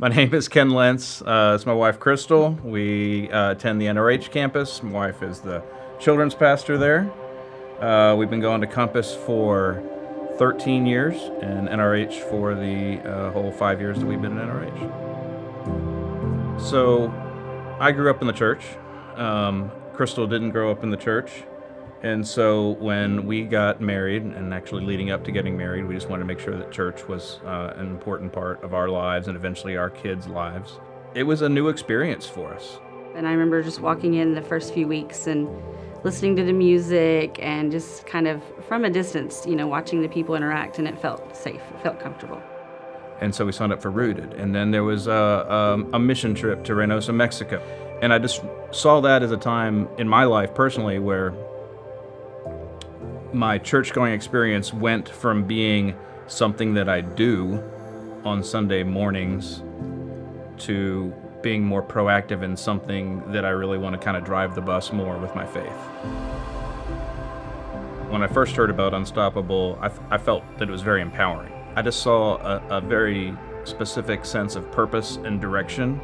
My name is Ken Lentz. It's my wife, Crystal. We attend the NRH campus. My wife is the children's pastor there. We've been going to Compass for 13 years and NRH for the whole 5 years that we've been in NRH. So I grew up in the church. Crystal didn't grow up in the church. And so when we got married, and actually leading up to getting married, we just wanted to make sure that church was an important part of our lives and eventually our kids' lives. It was a new experience for us. And I remember just walking in the first few weeks and listening to the music and just kind of from a distance, watching the people interact, and it felt safe, it felt comfortable. And so we signed up for Rooted. And then there was a mission trip to Ninos de Mexico. And I just saw that as a time in my life personally where my church-going experience went from being something that I do on Sunday mornings to being more proactive in something that I really want to kind of drive the bus more with my faith. When I first heard about Unstoppable, I felt that it was very empowering. I just saw a very specific sense of purpose and direction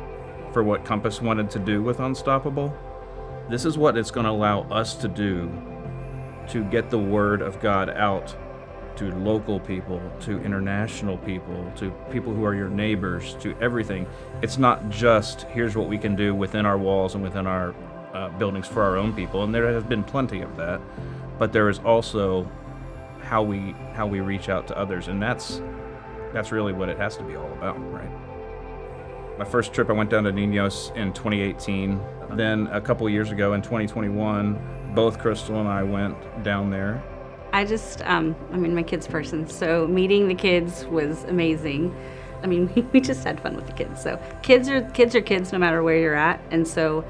for what Compass wanted to do with Unstoppable. This is what it's going to allow us to do to get the word of God out to local people, to international people, to people who are your neighbors, to everything. It's not just, here's what we can do within our walls and within our buildings for our own people, and there has been plenty of that, but there is also how we reach out to others, and that's really what it has to be all about, right? My first trip, I went down to Ninos in 2018. Then a couple years ago in 2021, both Crystal and I went down there. I'm a kids person, so meeting the kids was amazing. We just had fun with the kids. So kids are kids no matter where you're at. And so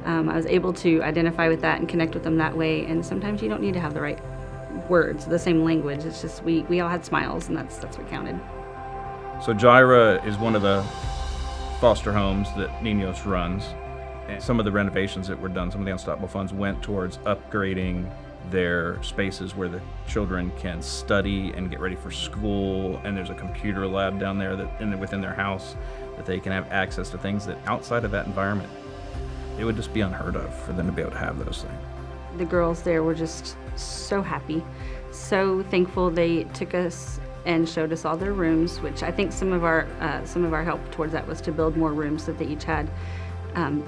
I was able to identify with that and connect with them that way. And sometimes you don't need to have the right words, the same language. It's just we all had smiles, and that's what counted. So Jireh is one of the foster homes that Ninos runs. And some of the renovations that were done, some of the Unstoppable funds went towards upgrading their spaces where the children can study and get ready for school. And there's a computer lab down there within their house that they can have access to things that outside of that environment, it would just be unheard of for them to be able to have those things. The girls there were just so happy, so thankful. They took us and showed us all their rooms, which I think some of our help towards that was to build more rooms so that they each had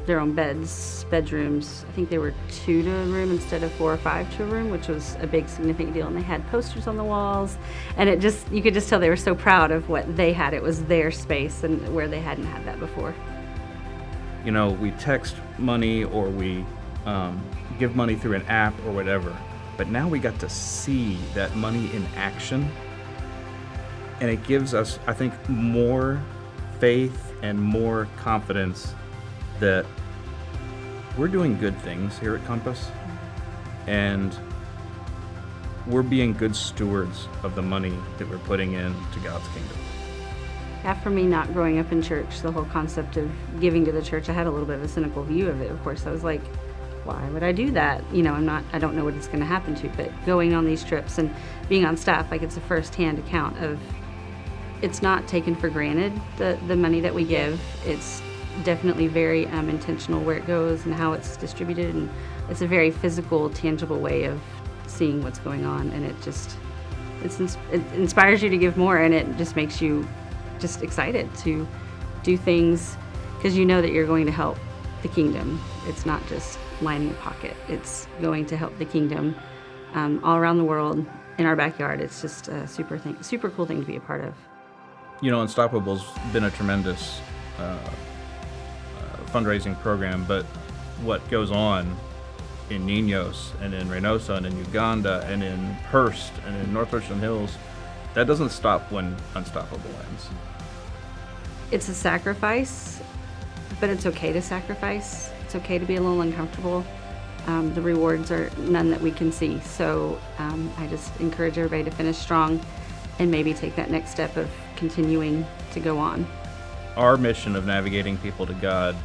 their own bedrooms. I think they were 2 to a room instead of 4 or 5 to a room, which was a big significant deal. And they had posters on the walls, and you could just tell they were so proud of what they had. It was their space, and where they hadn't had that before. We text money or we give money through an app or whatever, but now we got to see that money in action, and it gives us, I think, more faith and more confidence that we're doing good things here at Compass, and we're being good stewards of the money that we're putting into God's kingdom. Yeah, for me, not growing up in church, the whole concept of giving to the church, I had a little bit of a cynical view of it. Of course, I was like, why would I do that? I don't know what it's going to happen to, but going on these trips and being on staff, it's a first-hand account of, it's not taken for granted, the money that we give. It's definitely very intentional where it goes and how it's distributed, and it's a very physical, tangible way of seeing what's going on, and it inspires you to give more, and it just makes you just excited to do things because you know that you're going to help the kingdom. It's not just lining a pocket, it's going to help the kingdom all around the world, in our backyard. It's just a super cool thing to be a part of. Unstoppable's been a tremendous fundraising program, but what goes on in Ninos and in Reynosa and in Uganda and in Hearst and in North Richland Hills, that doesn't stop when Unstoppable ends. It's a sacrifice, but it's okay to sacrifice. It's okay to be a little uncomfortable. The rewards are none that we can see. So I just encourage everybody to finish strong and maybe take that next step of continuing to go on. Our mission of navigating people to God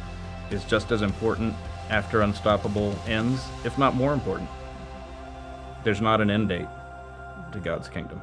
is just as important after Unstoppable ends, if not more important. There's not an end date to God's kingdom.